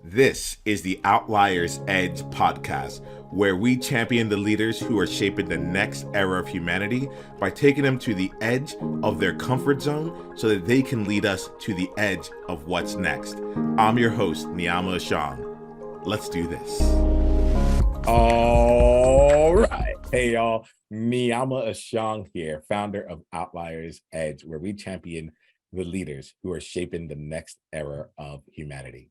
This is the Outliers Edge podcast, where we champion the leaders who are shaping the next era of humanity by taking them to the edge of their comfort zone so that they can lead us to the edge of what's next. I'm your host, Niiamah Ashong. Let's do this. All right. Hey, y'all. Niiamah Ashong here, founder of Outliers Edge, where we champion the leaders who are shaping the next era of humanity.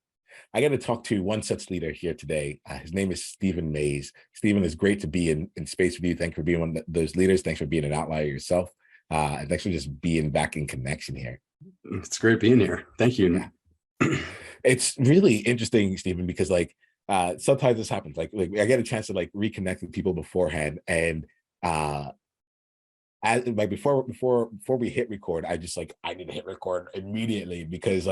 I got to talk to one such leader here today. His name is Stephen Mays. Stephen, it's great to be in space with you. Thanks for being one of those leaders. Thanks for being an outlier yourself. And thanks for just being back in connection here. It's great being here. Thank you. Yeah. It's really interesting, Stephen, because sometimes this happens. Like I get a chance to reconnect with people beforehand, and before we hit record, I need to hit record immediately because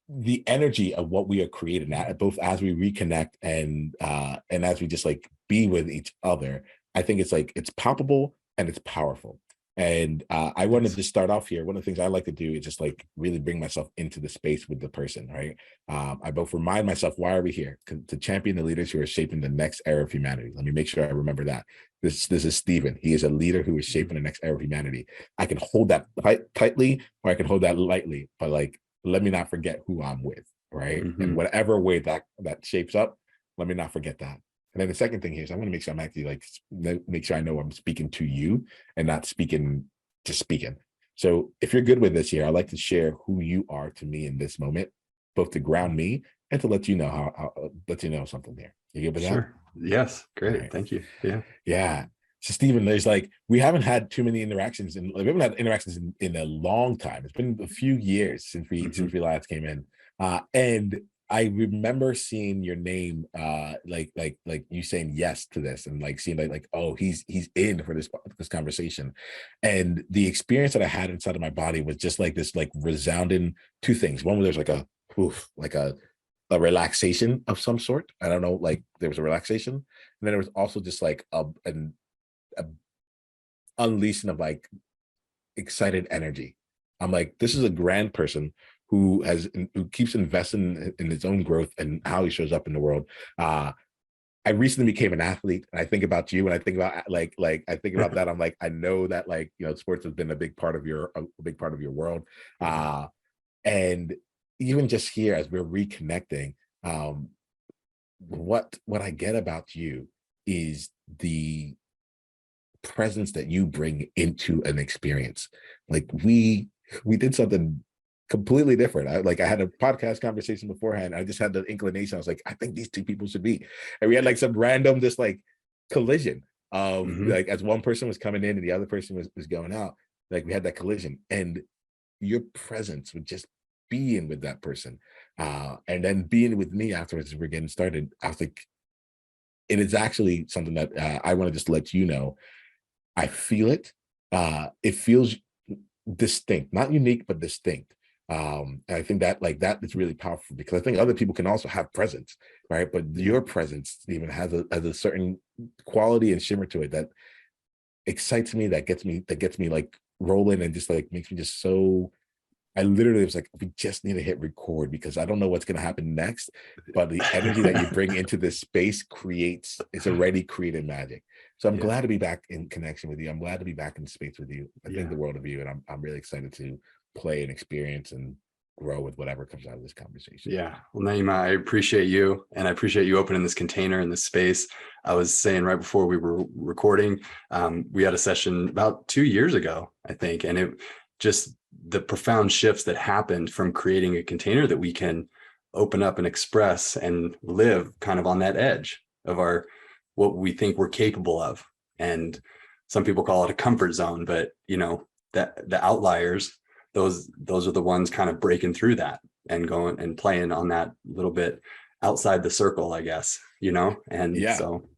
the energy of what we are creating, both as we reconnect and as we just be with each other, I think it's palpable and it's powerful. And I wanted to start off here. One of the things I like to do is just really bring myself into the space with the person, right? I both remind myself, why are we here? To champion the leaders who are shaping the next era of humanity. Let me make sure I remember that. This is Stephen. He is a leader who is shaping the next era of humanity. I can hold that tightly, or I can hold that lightly, but let me not forget who I'm with, right? Mm-hmm. And whatever way that shapes up, let me not forget that. And then the second thing here is I want to make sure I'm actually make sure I know I'm speaking to you and not just speaking. So if you're good with this here, I'd like to share who you are to me in this moment, both to ground me and to let you know how let you know something there. You good with that? Sure. Yes. Great. Right. Thank you. Yeah. Yeah. So Stephen, there's we haven't had too many interactions, and we haven't had interactions in a long time. It's been a few years since we last came in, and I remember seeing your name, like you saying yes to this, and seeing oh, he's in for this conversation, and the experience that I had inside of my body was just this resounding two things. One, where there's a relaxation of some sort. I don't know, there was a relaxation, and then there was also just an unleashing of excited energy. I'm this is a grand person who keeps investing in his own growth and how he shows up in the world. I recently became an athlete, and I think about you, and I think about I think about that. I'm I know that sports has been a big part of your world, and even just here as we're reconnecting, what I get about you is the presence that you bring into an experience. We did something completely different. I had a podcast conversation beforehand. I just had the inclination. I was I think these two people should be, and we had some random just collision of as one person was coming in and the other person was going out. We had that collision, and your presence would just being with that person, and then being with me afterwards as we're getting started. I was it is actually something that I want to just let you know. I feel it. It feels distinct, not unique, but distinct. And I think that that is really powerful, because I think other people can also have presence, right? But your presence even has a certain quality and shimmer to it that excites me, that gets me rolling, and just makes me just so. I literally was we just need to hit record, because I don't know what's going to happen next, but the energy that you bring into this space it's already created magic. So I'm glad to be back in connection with you. I'm glad to be back in space with you. I think the world of you, and I'm really excited to play and experience and grow with whatever comes out of this conversation. Yeah. Well, Niiamah, I appreciate you, and I appreciate you opening this container in this space. I was saying right before we were recording, we had a session about 2 years ago, I think, and it just the profound shifts that happened from creating a container that we can open up and express and live kind of on that edge of what we think we're capable of. And some people call it a comfort zone, but that the outliers, those are the ones kind of breaking through that and going and playing on that little bit outside the circle, I guess, and so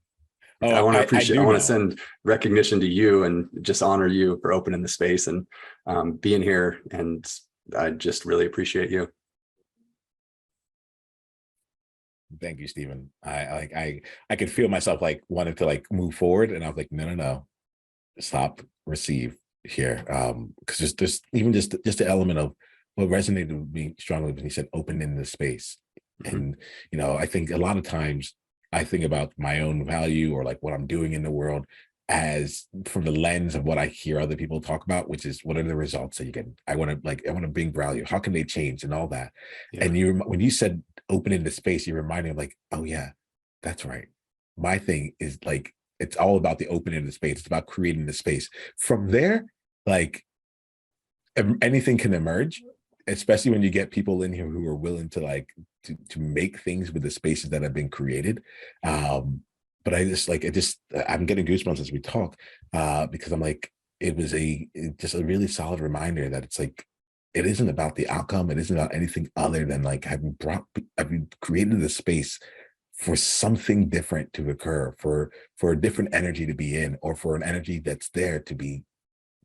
I want to appreciate, I want to send recognition to you and just honor you for opening the space and being here. And I just really appreciate you. Thank you, Stephen. I could feel myself wanting to move forward, and I was no, stop, receive here. Because there's even just the element of what resonated with me strongly when he said open in the space. And, I think a lot of times I think about my own value or like what I'm doing in the world as from the lens of what I hear other people talk about, which is what are the results that you get? I want to bring value. How can they change and all that? Yeah. And when you said opening the space, you reminded me like, oh yeah, that's right. My thing is like, it's all about the opening of the space. It's about creating the space. From there, like anything can emerge, especially when you get people in here who are willing to like to make things with the spaces that have been created. But I'm getting goosebumps as we talk, because I'm like, it was just a really solid reminder that it's like, it isn't about the outcome. It isn't about anything other than like having created the space for something different to occur, for a different energy to be in, or for an energy that's there to be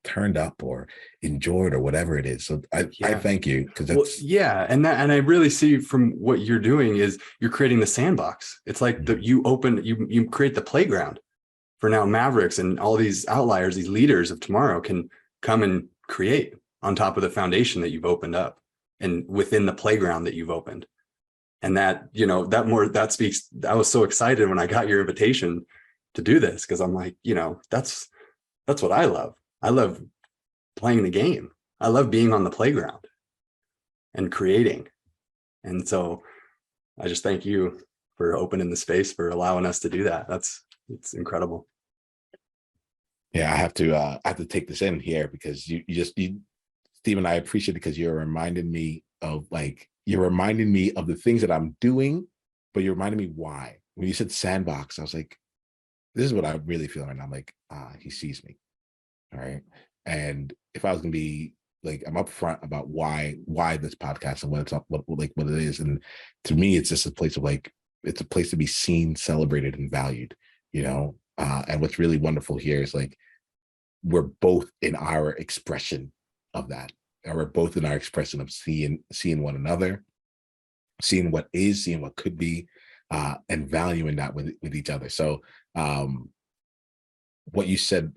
turned up or enjoyed or whatever it is. So I thank you, because that's and I really see from what you're doing is you're creating the sandbox. It's like you create the playground for now Mavericks and all these outliers, these leaders of tomorrow can come and create on top of the foundation that you've opened up and within the playground that you've opened. And that, that speaks. I was so excited when I got your invitation to do this, because I'm like, that's what I love. I love playing the game. I love being on the playground and creating. And so I just thank you for opening the space, for allowing us to do that. It's incredible. Yeah, I have to take this in here, because Stephen, I appreciate it, because you're reminding me of the things that I'm doing, but you're reminding me why. When you said sandbox, I was like, this is what I really feel right now. I'm like, he sees me. All right. And if I was gonna be like, I'm upfront about why this podcast and what it is. And to me, it's just a place of like, it's a place to be seen, celebrated, and valued, and what's really wonderful here is like, we're both in our expression of that. And we're both in our expression of seeing one another, seeing what is, seeing what could be, and valuing that with each other. So what you said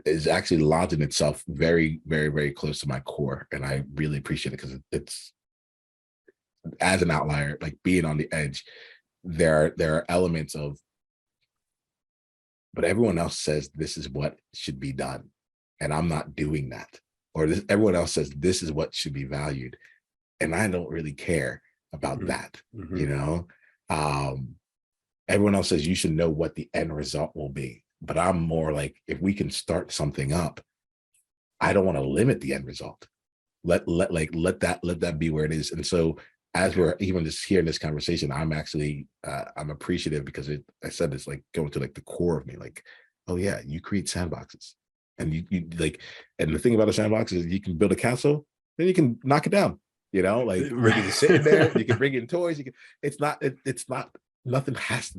is actually lodging itself very, very, very close to my core. And I really appreciate it, because it's, as an outlier, like being on the edge, there are elements of, but everyone else says this is what should be done, and I'm not doing that. Or everyone else says this is what should be valued, and I don't really care about that. Everyone else says you should know what the end result will be, but I'm more like, if we can start something up, I don't want to limit the end result. Let that be where it is. And so as we're even just here in this conversation, I'm actually I'm appreciative, because I said it's like going to like the core of me, like, oh yeah, you create sandboxes, and you like, and the thing about a sandbox is you can build a castle, then you can knock it down, like you can just sit in there, you can bring in toys, it's not nothing has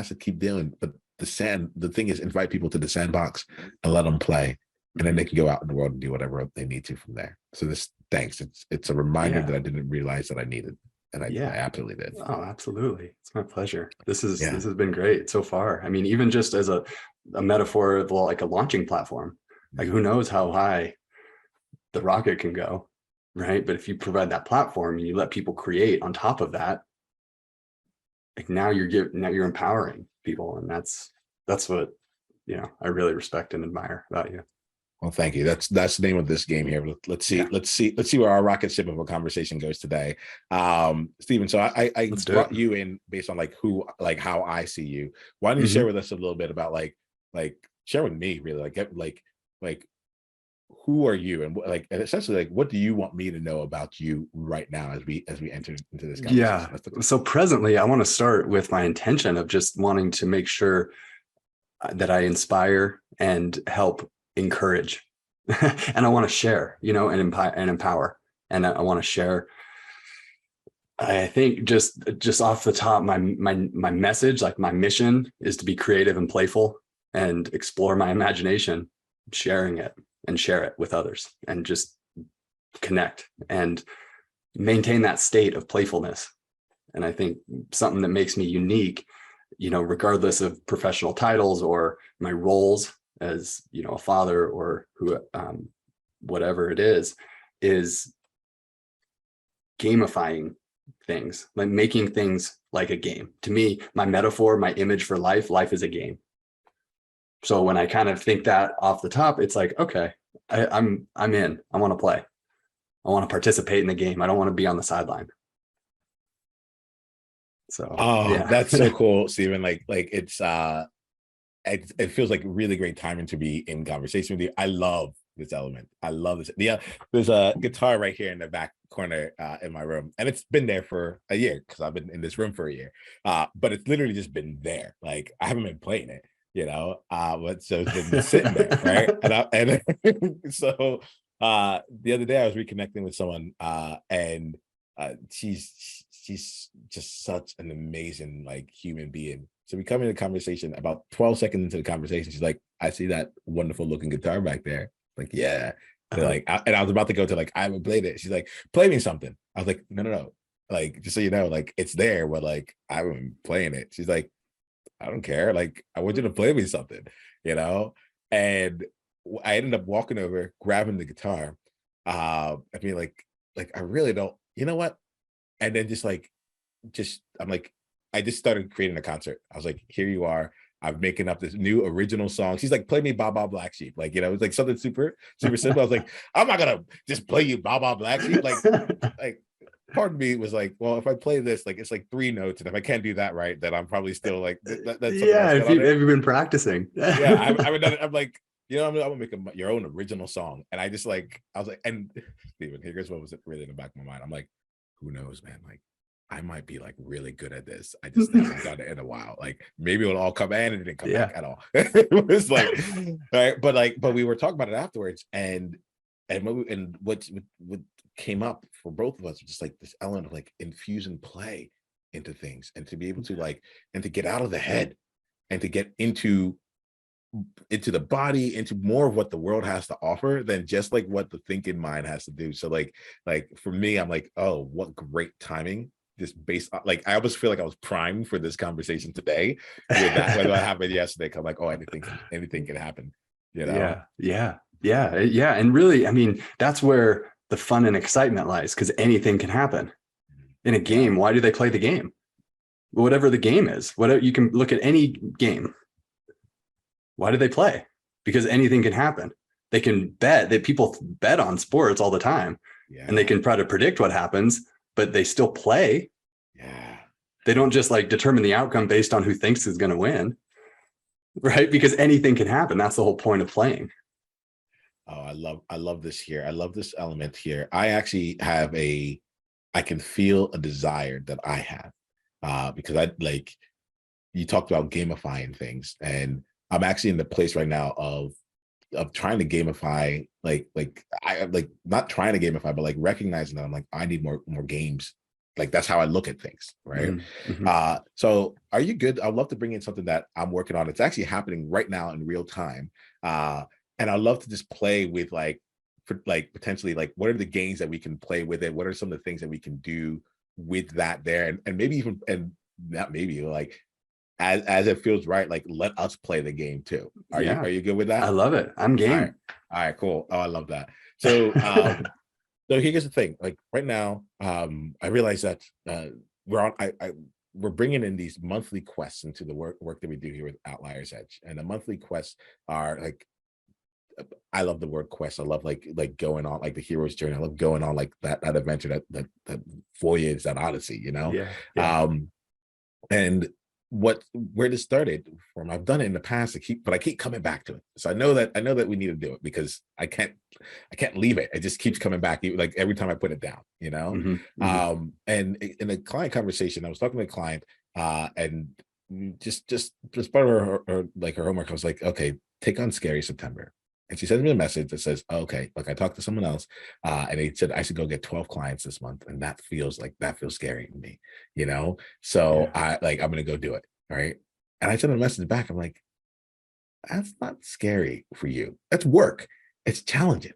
to keep doing, but the thing is, invite people to the sandbox and let them play, and then they can go out in the world and do whatever they need to from there. So thanks. It's a reminder that I didn't realize that I needed. And I absolutely did. Oh, absolutely. It's my pleasure. This has been great so far. I mean, even just as a metaphor of like a launching platform, like who knows how high the rocket can go, right? But if you provide that platform and you let people create on top of that, like now you're empowering people. And that's what, I really respect and admire about you. Well, thank you. That's the name of this game here. Let's see where our rocket ship of a conversation goes today. Stephen, so I brought you in based on how I see you. Why don't you share with us a little bit about like share with me really like who are you, and and essentially what do you want me to know about you right now as we enter into this conversation? Yeah. So presently I want to start with my intention of just wanting to make sure that I inspire and help encourage and I want to share, and empower. And I want to share. I think just off the top, my message, like my mission, is to be creative and playful and explore my imagination, sharing it and share it with others, and just connect and maintain that state of playfulness. And I think something that makes me unique, regardless of professional titles or my roles as, a father or whatever it is gamifying things, like making things like a game. To me, my metaphor, my image for life is a game. So when I kind of think that off the top, it's like, okay, I'm in. I want to play. I want to participate in the game. I don't want to be on the sideline. So yeah, that's so cool, Stephen. Like it's it feels like really great timing to be in conversation with you. I love this element. I love this. Yeah, there's a guitar right here in the back corner in my room, and it's been there for a year because I've been in this room for a year. But it's literally just been there. Like I haven't been playing it, but so it's been sitting there, right? And so the other day I was reconnecting with someone, and she's just such an amazing like human being. So we come into conversation about 12 seconds into the conversation. She's like, I see that wonderful looking guitar back there. Like, yeah. They're like, and I was about to go to like, I haven't played it. She's like, play me something. I was like, no. Like, just so you know, like it's there, but like I haven't been playing it. She's like, I don't care. Like, I want you to play me something, And I ended up walking over, grabbing the guitar. I mean, like I really don't, you know what? And then I'm like, I just started creating a concert. I was like, here you are. I'm making up this new original song. She's like, play me Ba Ba Black Sheep. Like, it's like something super, super simple. I was like, I'm not gonna just play you Ba Ba Black Sheep. Like part of me was like, well, if I play this, like it's like 3 notes. And if I can't do that right, then I'm probably still like that's yeah. Have you been practicing? Yeah, I'm like, I'm gonna make your own original song. And I was like, and Steven, here's what was really in the back of my mind. I'm like, who knows, man? Like, I might be like really good at this. I just haven't done it in a while. Like maybe it'll all come in and it didn't come back at all. It was like, right. But we were talking about it afterwards, and what came up for both of us was just like this element of like infusing play into things, and to be able to like, and to get out of the head and to get into the body, into more of what the world has to offer than just like what the thinking mind has to do. So like for me, I'm like, oh, what great timing. Just based on, like, I almost feel like I was primed for this conversation today with that when that happened yesterday. I'm like, oh, anything can happen, Yeah. And really, I mean, that's where the fun and excitement lies, because anything can happen in a game. Why do they play the game? Whatever the game is, whatever, you can look at any game. Why do they play? Because anything can happen. They can bet, that people bet on sports all the time, and they can try to predict what happens, but they still play. Yeah. They don't just like determine the outcome based on who thinks is going to win, right? Because anything can happen. That's the whole point of playing. Oh, I love this here. I love this element here. I actually have I can feel a desire that I have, because I like, you talked about gamifying things, and I'm actually in the place right now of trying to gamify, like I like not trying to gamify, but like recognizing that I'm like, I need more games. Like that's how I look at things, right? Mm-hmm. So are you good? I'd love to bring in something that I'm working on. It's actually happening right now in real time. And I'd love to just play with potentially like, what are the games that we can play with it? What are some of the things that we can do with that there? And maybe even, and not maybe, like, as it feels right, like let us play the game too. Are you good with that? I love it. I'm game. All right, cool. Oh, I love that. So so here's the thing. Like right now, I realize that we're bringing in these monthly quests into the work that we do here with Outliers Edge, and the monthly quests are like, I love the word quest. I love like going on like the hero's journey. I love going on like that adventure, that voyage, that odyssey. And where this started from, I've done it in the past, but I keep coming back to it. So I know that we need to do it, because I can't leave it. It just keeps coming back, like every time I put it down, Mm-hmm. And in a client conversation, I was talking to a client, and just part of her like her homework, I was like, okay, take on Scary September. And she sends me a message that says, oh, okay, like I talked to someone else, and they said I should go get 12 clients this month. And that feels scary to me, So I'm going to go do it. Right. And I sent a message back. I'm like, that's not scary for you. That's work. It's challenging,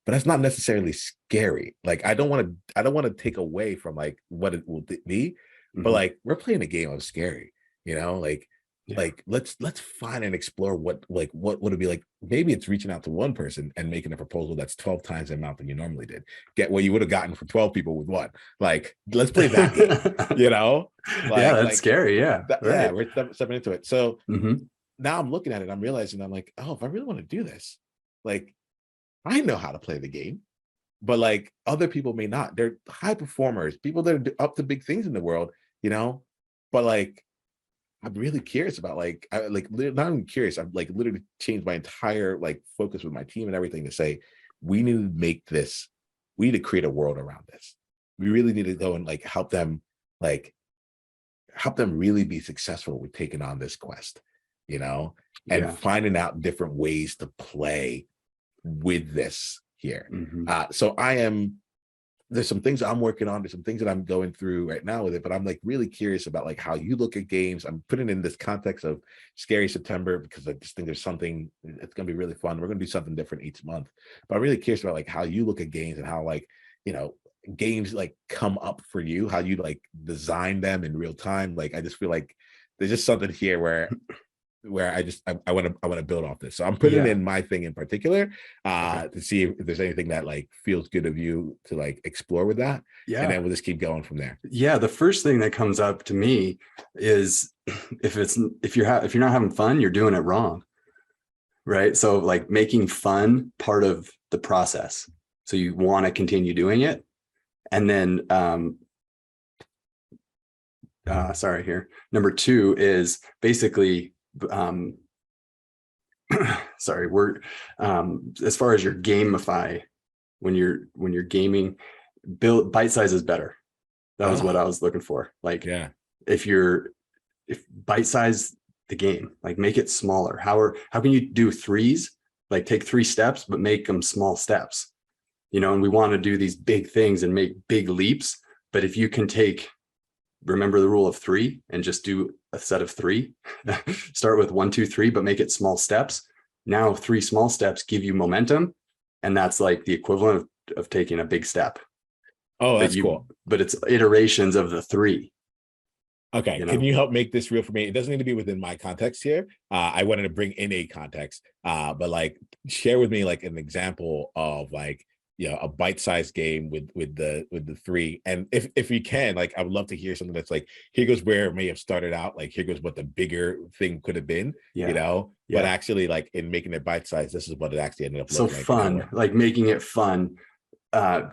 but that's not necessarily scary. Like, I don't want to take away from like what it will be, but like, we're playing a game of scary, like, Yeah. Like let's find and explore what would it be like. Maybe it's reaching out to one person and making a proposal that's 12 times the amount that you normally did. Get what you would have gotten for 12 people with one. Like, let's play that game, you know? Yeah, that's scary. Yeah. Yeah, Right. we're stepping into it. So Mhm. now I'm looking at it, I'm realizing, I'm like, oh, if I really want to do this, like, I know how to play the game, but like other people may not. They're high performers, people that are up to big things in the world, you know? But like, I'm really curious about like, not even curious, I've like literally changed my entire like focus with my team and everything to say, we need to make this, we need to create a world around this. We really need to go and like help them really be successful with taking on this quest, you know, and Yeah. finding out different ways to play with this here. Mhm. So there's some things I'm working on. There's some things that I'm going through right now with it, but I'm like really curious about like how you look at games. I'm putting in this context of Scary September because I just think there's something, it's going to be really fun. We're going to do something different each month, but I'm really curious about like how you look at games and how like, you know, games like come up for you, how you like design them in real time. Like, I just feel like there's just something here where I want to build off this. So I'm putting Yeah. in my thing in particular Okay. to see if there's anything that like feels good of you to like explore with that. Yeah. And then we'll just keep going from there. Yeah. The first thing that comes up to me is if you're not having fun, you're doing it wrong. Right. So like making fun part of the process. So you want to continue doing it. And then sorry here. Number two is basically sorry, we're as far as your gamify when you're gaming, build bite size is better. That was what I was looking for. Like, Yeah. if bite size the game, like make it smaller. How can you do threes? Like take 3 steps, but make them small steps, you know, and we want to do these big things and make big leaps. But if you can remember the rule of 3 and just do a set of 3, start with 1, 2, 3, but make it small steps. Now 3 small steps give you momentum. And that's like the equivalent of taking a big step. Oh, that's cool. But it's iterations of the 3. Okay. You know? Can you help make this real for me? It doesn't need to be within my context here. I wanted to bring in a context, but like share with me like an example of like, you know, a bite-sized game with the 3. And if you can, like, I would love to hear something that's like, here goes where it may have started out, like here goes what the bigger thing could have been, Yeah. you know, Yeah. but actually like in making it bite-sized, this is what it actually ended up So looking fun, like making it fun,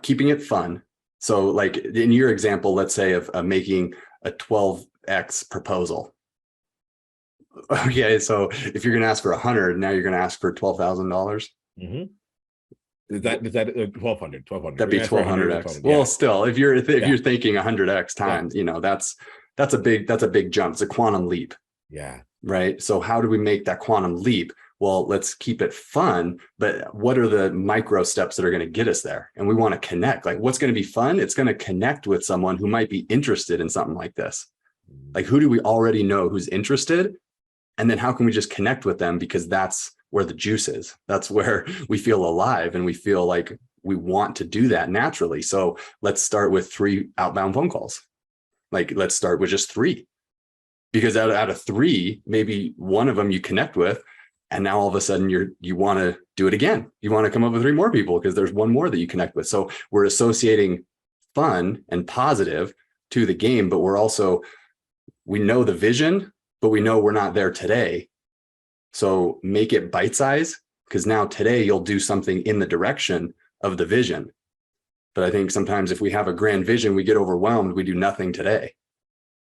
keeping it fun. So like in your example, let's say of making a 12x proposal. Okay, so if you're going to ask for 100, now you're going to ask for $12,000. Mm-hmm. Is that 1200? That'd be 1200x. Well, yeah. Still, if you're thinking 100x times, you know, that's a big jump. It's a quantum leap. Yeah. Right. So how do we make that quantum leap? Well, let's keep it fun, but what are the micro steps that are going to get us there? And we want to connect. Like, what's going to be fun? It's going to connect with someone who might be interested in something like this. Like, who do we already know who's interested? And then how can we just connect with them? Because that's where the juice is. That's where we feel alive and we feel like we want to do that naturally. So let's start with 3 outbound phone calls. Like, let's start with just 3. Because out of 3, maybe one of them you connect with, and now all of a sudden you want to do it again. You want to come up with 3 more people because there's one more that you connect with. So we're associating fun and positive to the game, but we know the vision, but we know we're not there today. So make it bite size, because now today you'll do something in the direction of the vision. But I think sometimes if we have a grand vision, we get overwhelmed. We do nothing today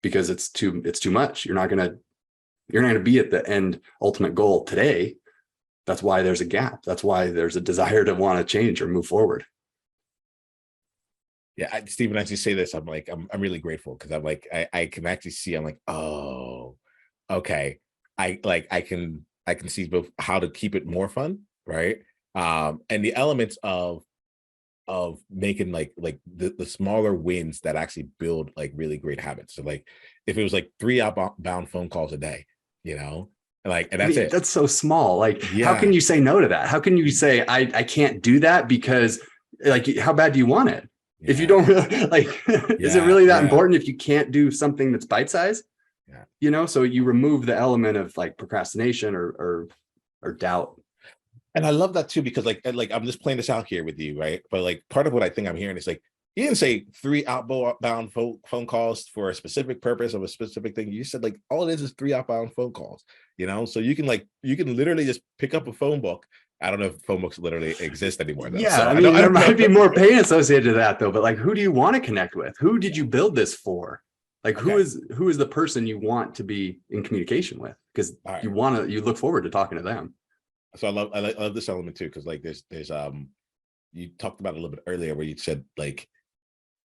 because it's too much. You're not going to be at the end ultimate goal today. That's why there's a gap. That's why there's a desire to want to change or move forward. Yeah, Stephen, as you say this, I'm like, I'm really grateful because I'm like, I can actually see, I'm like, oh, okay. I can see both how to keep it more fun, right? And the elements of making like the smaller wins that actually build like really great habits. So like if it was like 3 outbound phone calls a day, you know, like, and that's it. That's so small. Like, how can you say no to that? How can you say, I can't do that because, like, how bad do you want it? If you don't really like, is it really that important if you can't do something that's bite-sized? Yeah. So you remove the element of like procrastination or doubt. And I love that too, because like I'm just playing this out here with you, right? But like part of what I think I'm hearing is like, you didn't say 3 outbound phone calls for a specific purpose of a specific thing. You said like all it is 3 outbound phone calls, so you can literally just pick up a phone book. I don't know if phone books literally exist anymore though. Yeah, So I mean, there might be more pain associated to that though, but like, who do you want to connect with? Who did you build this for? Like, who is the person you want to be in communication with? Because you look forward to talking to them. So I love this element too, because like there's you talked about it a little bit earlier where you said like,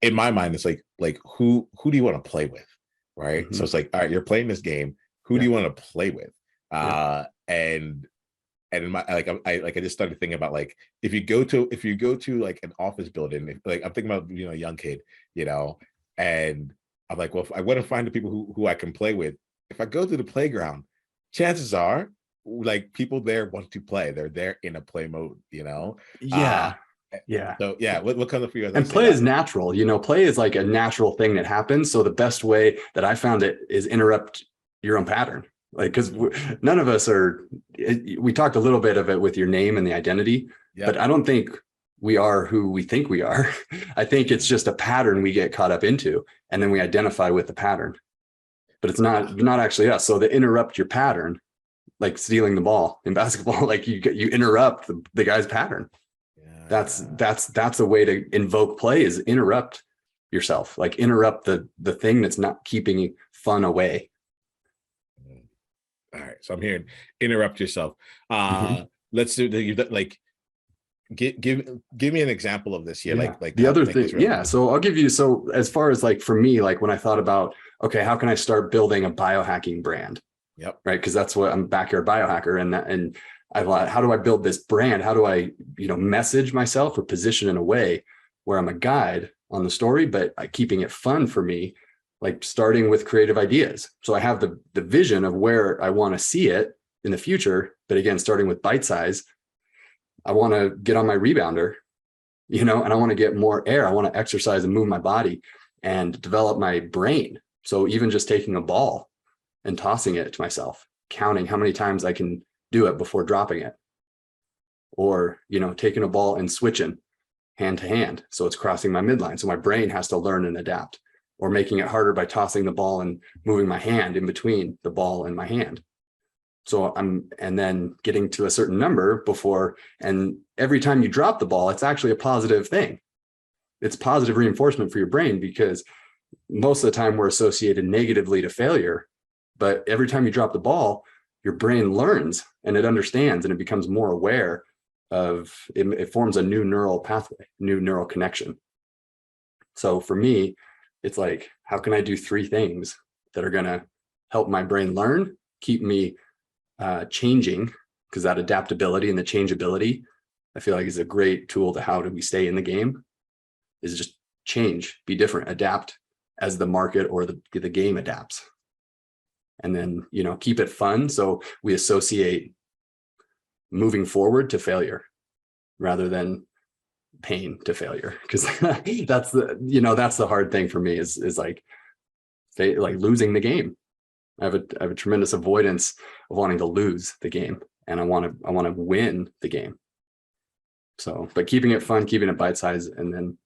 in my mind it's like who do you want to play with, right? Mm-hmm. So it's like, all right, you're playing this game, who do you want to play with? And in my I just started thinking about like, if you go to like an office building, like I'm thinking about a young kid, and I'm like, well, if I want to find the people who I can play with, if I go to the playground, chances are like people there want to play. They're there in a play mode, Yeah. So yeah, what comes up for you? And play is natural, play is like a natural thing that happens. So the best way that I found it is interrupt your own pattern. Like, because none of us we talked a little bit of it with your name and the identity, but I don't think we are who we think we are. I think it's just a pattern we get caught up into, and then we identify with the pattern, but it's not actually us. So to interrupt your pattern, like stealing the ball in basketball, like you interrupt the guy's pattern. That's a way to invoke play, is interrupt yourself, like interrupt the thing that's not keeping fun away. All right, so I'm hearing interrupt yourself. Let's do like give me an example of this here. Like the other thing, so I'll give you, so as far as like for me, like when I thought about, okay, how can I start building a biohacking brand? Right, because that's what I'm, backyard biohacker, and I thought, how do I build this brand? How do I, message myself or position in a way where I'm a guide on the story, but keeping it fun for me, like starting with creative ideas. So I have the vision of where I want to see it in the future, but again, starting with bite size. I want to get on my rebounder, and I want to get more air. I want to exercise and move my body and develop my brain. So even just taking a ball and tossing it to myself, counting how many times I can do it before dropping it, or taking a ball and switching hand to hand, so it's crossing my midline, so my brain has to learn and adapt, or making it harder by tossing the ball and moving my hand in between the ball and my hand. So and then getting to a certain number before, and every time you drop the ball, it's actually a positive thing. It's positive reinforcement for your brain, because most of the time we're associated negatively to failure, but every time you drop the ball, your brain learns and it understands, and it becomes more aware of it. It forms a new neural pathway, new neural connection. So for me, it's like, how can I do 3 things that are going to help my brain learn, keep me changing, because that adaptability and the changeability, I feel like, is a great tool to how do we stay in the game, is just change, be different, adapt as the market or the game adapts. And then, keep it fun. So we associate moving forward to failure rather than pain to failure. Because that's the hard thing for me is like losing the game. I have a tremendous avoidance of wanting to lose the game, and I want to win the game. So, but keeping it fun, keeping it bite size, and then,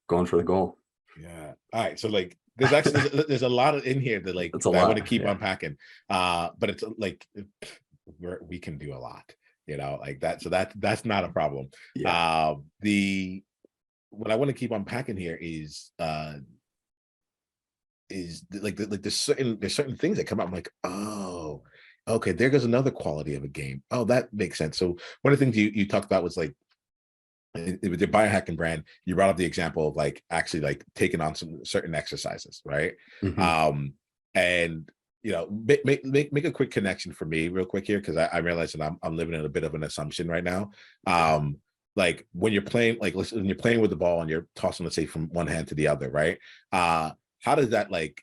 going for the goal. Yeah. All right. So like, there's a lot in here that like that I want to keep unpacking. But it's like we can do a lot, like that. So that's not a problem. Yeah. What I want to keep unpacking here is there's certain things that come up. I'm like, oh, okay, there goes another quality of a game. Oh, that makes sense. So one of the things you talked about was like, with the biohacking brand, you brought up the example of like actually like taking on some certain exercises, right? Mm-hmm. And make a quick connection for me real quick here, because I realize that I'm living in a bit of an assumption right now. Like when you're playing, like when you're playing with the ball and you're tossing, let's say, from one hand to the other, right? How does that, like,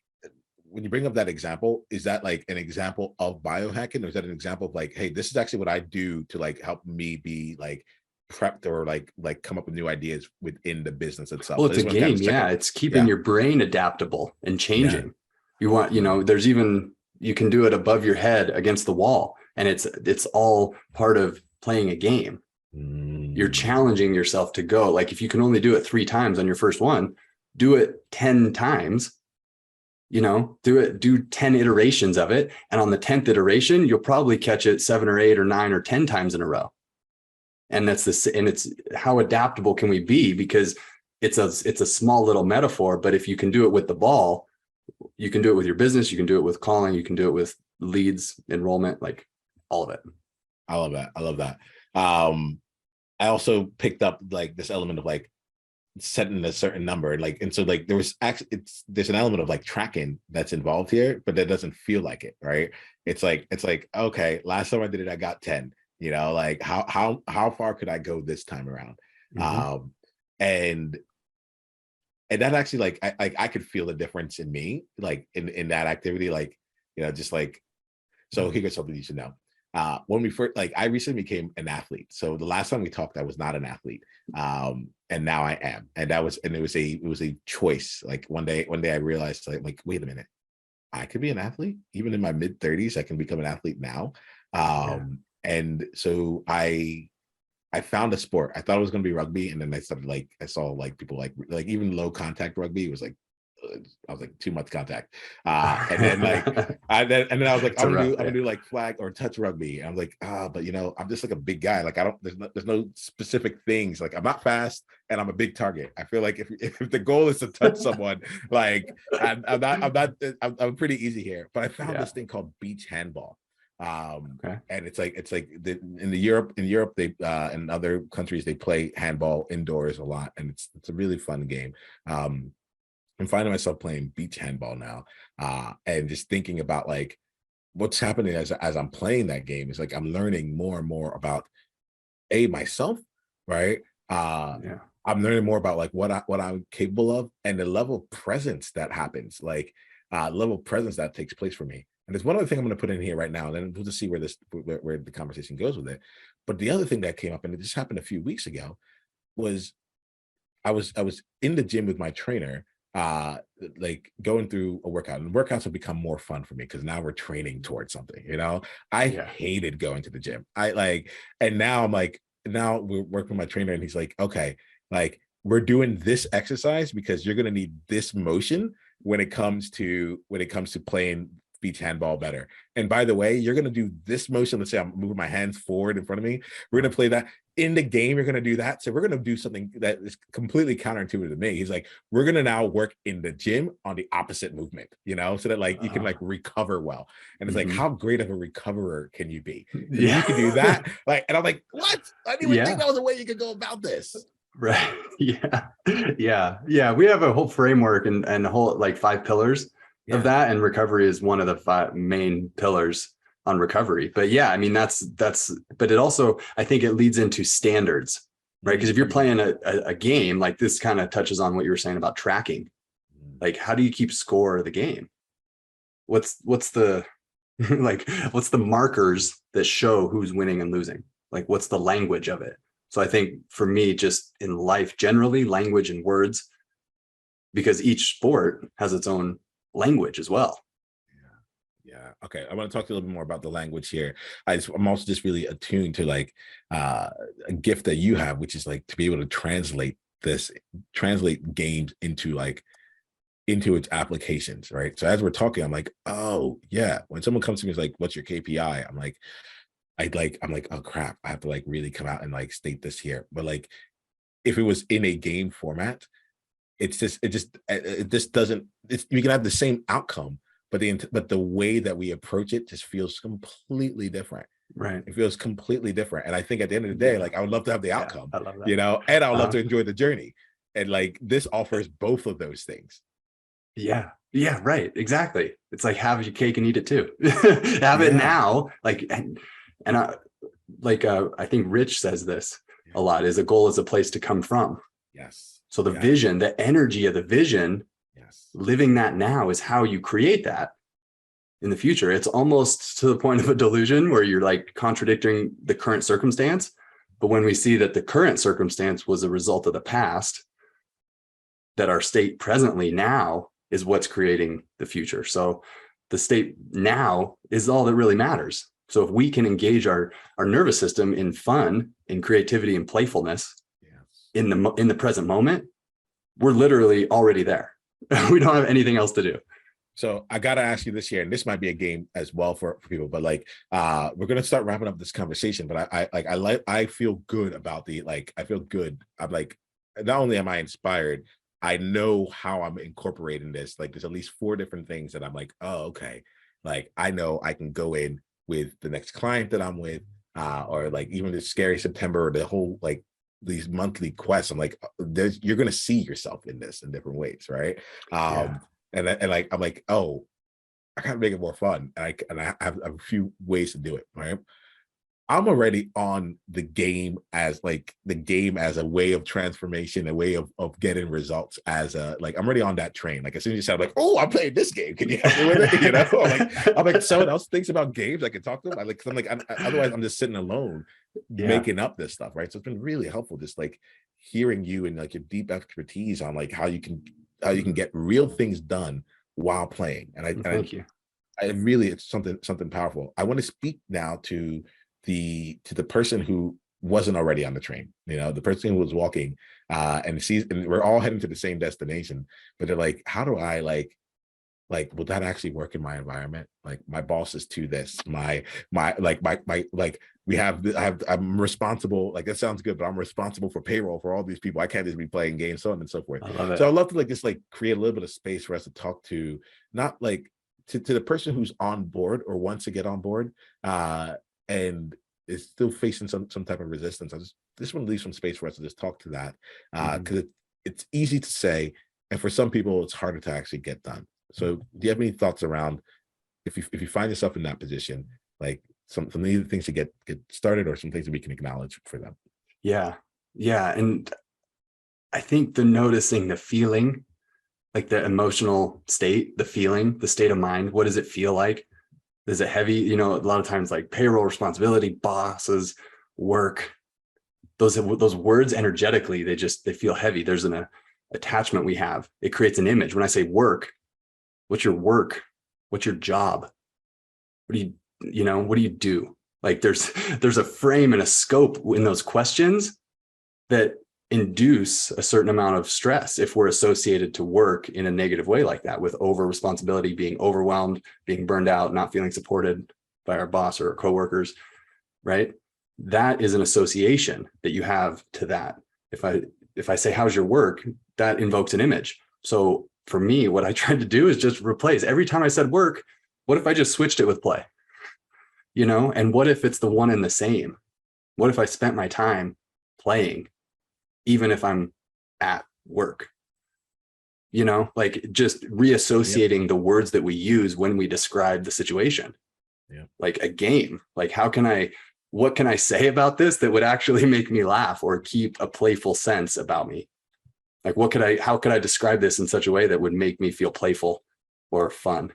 when you bring up that example, is that like an example of biohacking, or is that an example of like, hey, this is actually what I do to like help me be like prepped, or like come up with new ideas within the business itself? Well, it's a game. It's keeping your brain adaptable and changing. You want, there's even, you can do it above your head against the wall, and it's all part of playing a game. You're challenging yourself to go. Like, if you can only do it 3 times on your first one, do it 10 times, do 10 iterations of it. And on the 10th iteration, you'll probably catch it 7 or 8 or 9 or 10 times in a row. And it's how adaptable can we be? Because it's a small little metaphor, but if you can do it with the ball, you can do it with your business, you can do it with calling, you can do it with leads, enrollment, like all of it. I love that. I love that. I also picked up like this element of like setting a certain number, and so like there's an element of like tracking that's involved here, but that doesn't feel like it, right? It's like, okay, last time I did it, I got 10, like how far could I go this time around? Mm-hmm. And that actually, like, I could feel the difference in me, like in that activity, like, just like, so here's something you should know. When we first, like, I recently became an athlete. So the last time we talked, I was not an athlete. And now I am. And it was a choice. Like one day I realized, like, wait a minute, I could be an athlete. Even in my mid-30s, I can become an athlete now. And so I found a sport. I thought it was going to be rugby. And then I saw like people like even low contact rugby was like, I was like, too much contact. And then like, I was like, I'm gonna do like flag or touch rugby. And I'm like, but I'm just like a big guy. Like there's no specific things. Like I'm not fast and I'm a big target. I feel like if the goal is to touch someone, like I'm pretty easy here. But I found this thing called beach handball. And it's like in Europe they and other countries they play handball indoors a lot, and it's a really fun game. I'm finding myself playing beach handball now, and just thinking about like what's happening as I'm playing that game is like I'm learning more and more about myself, right? I'm learning more about like what I'm capable of, and the level of presence that happens, like level of presence that takes place for me. And there's one other thing I'm going to put in here right now, and then we'll just see where the conversation goes with it. But the other thing that came up, and it just happened a few weeks ago, was I was in the gym with my trainer, like going through a workout, and workouts have become more fun for me because now we're training towards something. I hated going to the gym. And now I'm like, now we're working with my trainer, and he's like, okay, like we're doing this exercise because you're going to need this motion when it comes to playing beach handball better. And by the way, you're going to do this motion. Let's say I'm moving my hands forward in front of me. We're going to play that in the game. You're going to do that. So we're going to do something that is completely counterintuitive to me. He's like, we're going to now work in the gym on the opposite movement, so that like you can like recover well. And it's like, how great of a recoverer can you be? You can do that. Like, and I'm like, what? I didn't even think that was a way you could go about this. Right. Yeah. We have a whole framework and a whole like 5 pillars of that, and recovery is one of the 5 main pillars on recovery. But I mean that's but it also, I think it leads into standards, right? Because if you're playing a game, like this kind of touches on what you were saying about tracking. Like, how do you keep score of the game? What's the like what's the markers that show who's winning and losing? Like, what's the language of it? So I think for me, just in life generally, language and words, because each sport has its own language as well. Yeah. Okay. I want to talk to you a little bit more about the language here. I'm also just really attuned to like a gift that you have, which is like to be able to translate games into its applications, right? So as we're talking, I'm like, oh yeah. When someone comes to me and is like, what's your KPI? I'm like, oh crap, I have to like really come out and like state this here. But like, if it was in a game format, it just doesn't. We can have the same outcome, but the way that we approach it just feels completely different. Right. It feels completely different. And I think at the end of the day, like I would love to have the outcome, I love that. and I would love to enjoy the journey. And like this offers both of those things. Yeah, right. Exactly. It's like have your cake and eat it too. Have it now. Like, and I think Rich says this a lot, is a goal is a place to come from. Yes. So the vision, the energy of the vision, living that now is how you create that in the future. It's almost to the point of a delusion where you're like contradicting the current circumstance. But when we see that the current circumstance was a result of the past, that our state presently now is what's creating the future. So the state now is all that really matters. So if we can engage our nervous system in fun, in creativity and playfulness in the present moment, we're literally already there. We don't have anything else to do. So I gotta ask you this here, and this might be a game as well for people, but like we're gonna start wrapping up this conversation. But I feel good about I feel good. I'm like, not only am I inspired, I know how I'm incorporating this. Like there's at least 4 different things that I'm like, oh, okay. Like I know I can go in with the next client that I'm with, or like even the scary September, or the whole like these monthly quests. I'm like, you're gonna see yourself in this in different ways, right? And like I'm like, oh, I gotta make it more fun, and I have a few ways to do it, right? I'm already on the game as a way of transformation, a way of getting results as a like I'm already on that train. Like as soon as you said like, oh, I'm playing this game, can you help me with it? You know, I'm like someone else thinks about games, I can talk to them. Otherwise I'm just sitting alone making up this stuff, right? So it's been really helpful just like hearing you and like your deep expertise on like how you can get real things done while playing. And Thank you. I really, it's something powerful. I want to speak now to the person who wasn't already on the train, you know, the person who was walking and we're all heading to the same destination, but they're like, how do I like will that actually work in my environment? Like my boss is to this, I'm responsible, like that sounds good, but I'm responsible for payroll for all these people. I can't just be playing games, so on and so forth. I love it. So I'd love to like just like create a little bit of space for us to talk to, not like to the person who's on board or wants to get on board and is still facing some type of resistance. This one leaves some space for us to just talk to that because it's easy to say, and for some people it's harder to actually get done. So do you have any thoughts around if you find yourself in that position, like some of the things to get started, or some things that we can acknowledge for them? Yeah. And I think the noticing, the feeling, like the emotional state, the feeling, the state of mind, what does it feel like? Is it heavy? You know, a lot of times like payroll, responsibility, bosses, work, those words energetically, they feel heavy. There's an attachment we have. It creates an image. When I say work, what's your work? What's your job? What do you do? Like there's a frame and a scope in those questions that induce a certain amount of stress if we're associated to work in a negative way like that, with over responsibility, being overwhelmed, being burned out, not feeling supported by our boss or our coworkers, right? That is an association that you have to that. If I say, how's your work? That invokes an image. So for me, what I tried to do is just replace every time I said work, what if I just switched it with play? You know, and what if it's the one and the same? What if I spent my time playing, even if I'm at work? You know, like just reassociating the words that we use when we describe the situation. Yeah. Like a game. Like what can I say about this that would actually make me laugh or keep a playful sense about me? Like how could I describe this in such a way that would make me feel playful or fun?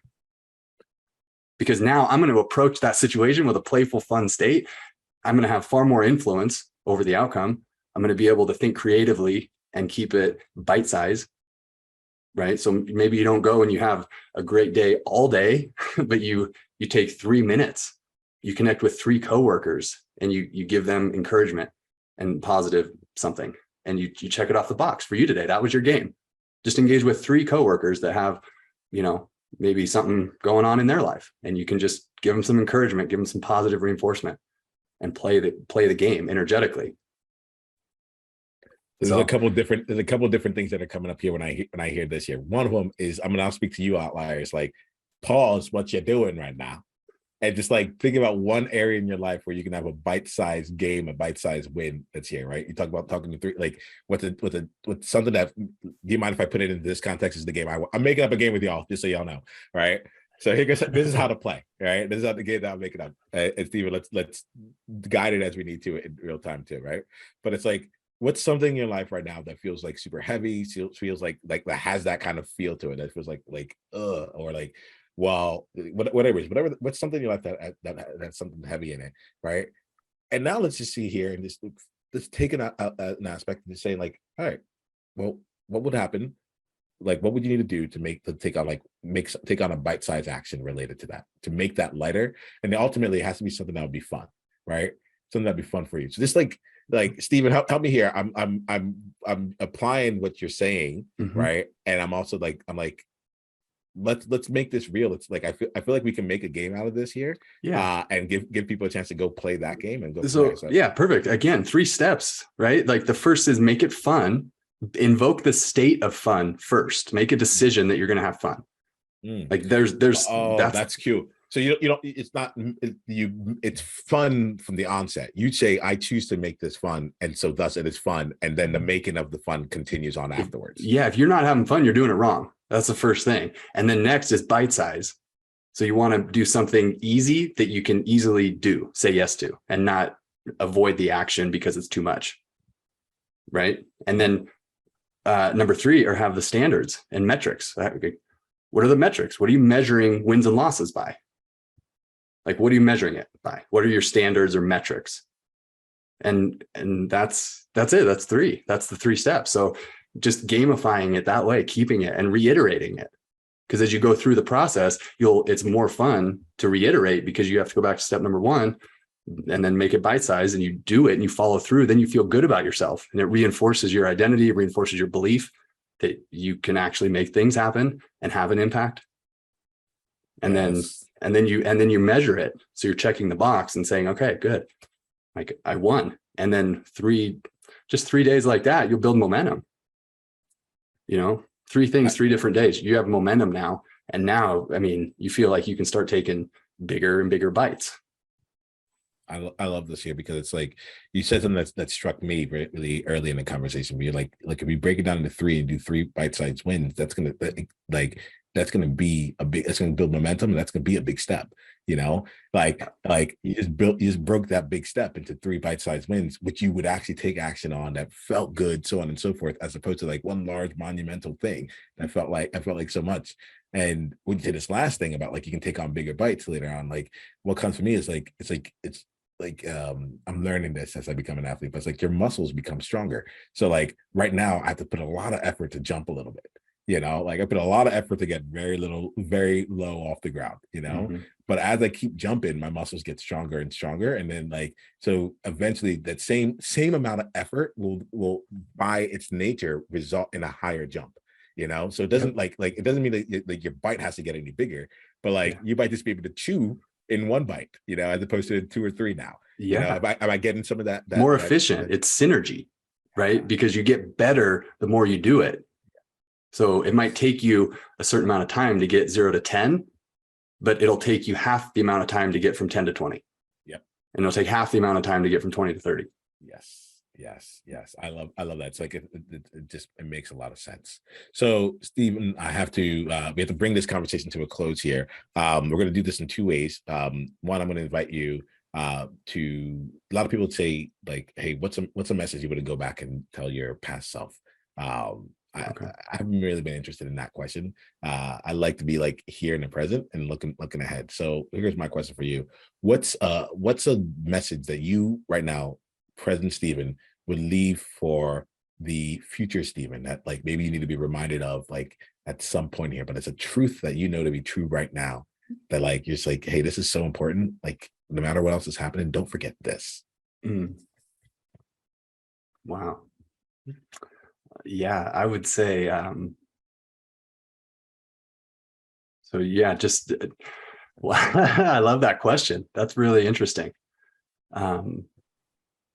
Because now I'm going to approach that situation with a playful, fun state. I'm going to have far more influence over the outcome. I'm going to be able to think creatively and keep it bite-sized, right? So maybe you don't go and you have a great day all day, but you take 3 minutes, you connect with 3 coworkers and you give them encouragement and positive something, and you check it off the box for you today. That was your game. Just engage with 3 coworkers that have, you know, maybe something going on in their life, and you can just give them some encouragement, give them some positive reinforcement, and play the game energetically. There's a couple different things that are coming up here when I hear this here. One of them is, I'm gonna speak to you, Outliers, like pause what you're doing right now and just like think about one area in your life where you can have a bite-sized game, a bite-sized win that's here, right? You talk about talking to 3, like what's something that, do you mind if I put it into this context? Is the game I'm making up a game with y'all, just so y'all know, right? So here goes, this is how to play, right? This is how the game that I'm making up. And Steven, let's guide it as we need to in real time too, right? But it's like, what's something in your life right now that feels like super heavy, feels like that has that kind of feel to it, that feels like or like, well, whatever, what's something in your life that that's something heavy in it, right? And now let's just see here and just take an aspect and just say like, all right, well, what would happen like what would you need to do to take on a bite-sized action related to that, to make that lighter? And then ultimately it has to be something that would be fun, right? Something that'd be fun for you. So just like Stephen, help me here. I'm applying what you're saying, right? And I'm also like, let's make this real. It's like I feel like we can make a game out of this here. Yeah. And give people a chance to go play that game and go. So yeah, perfect. Again, 3 steps, right? Like the first is make it fun. Invoke the state of fun first. Make a decision that you're going to have fun. Like that's cute. So you don't, it's not it's fun from the onset. You say, I choose to make this fun, and so thus it is fun, and then the making of the fun continues on afterwards. Yeah, if you're not having fun, you're doing it wrong. That's the first thing. And then next is bite size. So you want to do something easy that you can easily do, say yes to, and not avoid the action because it's too much. Right. And then number 3 are have the standards and metrics. What are the metrics? What are you measuring wins and losses by? Like, what are you measuring it by? What are your standards or metrics? And that's it. That's 3. That's the 3 steps. So just gamifying it that way, keeping it and reiterating it. Because as you go through the process, it's more fun to reiterate because you have to go back to step number 1 and then make it bite-sized, and you do it and you follow through. Then you feel good about yourself, and it reinforces your identity, it reinforces your belief that you can actually make things happen and have an impact. And then you measure it. So you're checking the box and saying, okay, good. Like I won. And then 3 days like that, you'll build momentum. 3 things, 3 different days. You have momentum now. And now, I mean, you feel like you can start taking bigger and bigger bites. I love this here because it's like you said something that struck me really early in the conversation. Where you're like if we break it down into 3 and do 3 bite-sized wins, that's gonna be a big. That's gonna build momentum, and that's gonna be a big step. Like you just broke that big step into 3 bite-sized wins, which you would actually take action on that felt good, so on and so forth, as opposed to like one large monumental thing that felt like so much. And when you say this last thing about like you can take on bigger bites later on, like what comes for me is I'm learning this as I become an athlete, but it's like your muscles become stronger. So like right now I have to put a lot of effort to jump a little bit, like I put a lot of effort to get very low off the ground, but as I keep jumping, my muscles get stronger and stronger. And then so eventually that same amount of effort will by its nature result in a higher jump, so it doesn't it doesn't mean that your bite has to get any bigger, but you might just be able to chew in 1 bite, as opposed to 2 or 3 now. Am I getting some of that more efficient? It's synergy, right? Because you get better the more you do it. So it might take you a certain amount of time to get 0 to 10, but it'll take you half the amount of time to get from 10 to 20. Yep. And it'll take half the amount of time to get from 20 to 30. Yes. I love that. It's like it makes a lot of sense. So Stephen, we have to bring this conversation to a close here. We're going to do this in 2 ways. One, I'm going to invite you to, a lot of people would say like, hey, what's a message you would go back and tell your past self? I haven't really been interested in that question. I like to be like here in the present and looking ahead. So here's my question for you. What's a message that you right now, present Stephen, would leave for the future Stephen that like maybe you need to be reminded of like at some point here, but it's a truth that to be true right now, that like you're just like, hey, this is so important, like no matter what else is happening, don't forget this. Wow. Yeah, I would say I love that question. That's really interesting.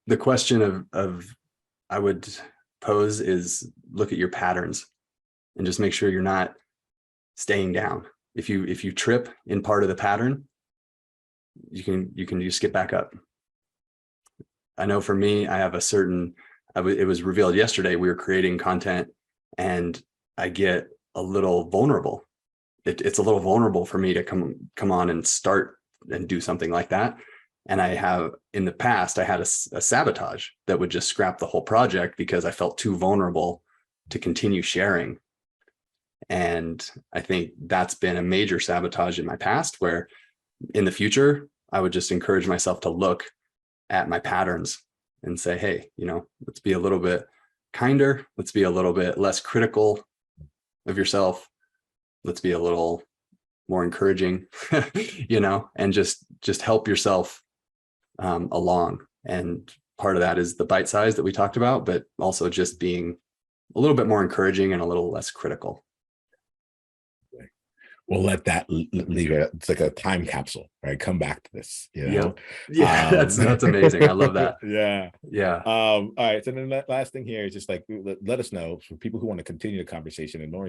The question of I would pose is look at your patterns and just make sure you're not staying down. If you trip in part of the pattern, you can just get back up. I know for me, I have it was revealed yesterday, we were creating content and I get a little vulnerable. It's a little vulnerable for me to come on and start and do something like that. And in the past, I had a sabotage that would just scrap the whole project because I felt too vulnerable to continue sharing. And I think that's been a major sabotage in my past, where in the future, I would just encourage myself to look at my patterns and say, hey, let's be a little bit kinder. Let's be a little bit less critical of yourself. Let's be a little more encouraging, and just help yourself along. And part of that is the bite size that we talked about, but also just being a little bit more encouraging and a little less critical. We'll let that leave it. It's like a time capsule, right? Come back to this, Yeah, that's amazing. I love that. Yeah. All right. So then that last thing here is just like, let us know for people who want to continue the conversation and more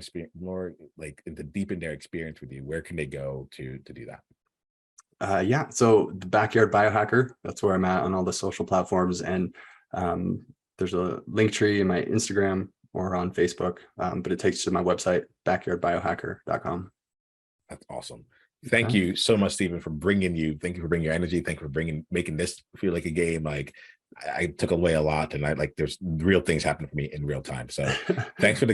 like to deepen their experience with you. Where can they go to do that? So the Backyard Biohacker, that's where I'm at on all the social platforms. And there's a link tree in my Instagram or on Facebook, but it takes you to my website, backyardbiohacker.com. That's awesome. Thank you so much, Stephen, thank you for bringing your energy. Thank you for making this feel like a game. Like I took away a lot, and there's real things happening for me in real time. So thanks for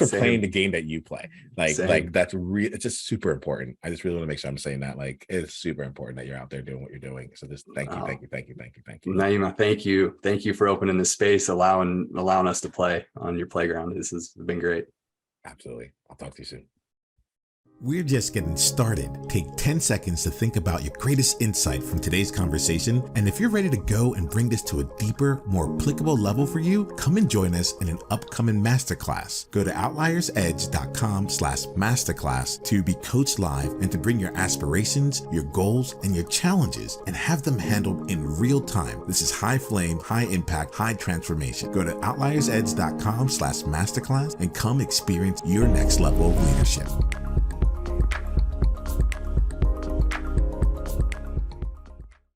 playing the game that you play. Like that's it's just super important. I just really want to make sure I'm saying that. Like it's super important that you're out there doing what you're doing. So just thank you. Niiamah, thank you for opening this space, allowing us to play on your playground. This has been great. Absolutely. I'll talk to you soon. We're just getting started. Take 10 seconds to think about your greatest insight from today's conversation. And if you're ready to go and bring this to a deeper, more applicable level for you, come and join us in an upcoming masterclass. Go to outliersedge.com/masterclass to be coached live and to bring your aspirations, your goals, and your challenges and have them handled in real time. This is high flame, high impact, high transformation. Go to outliersedge.com/masterclass and come experience your next level of leadership.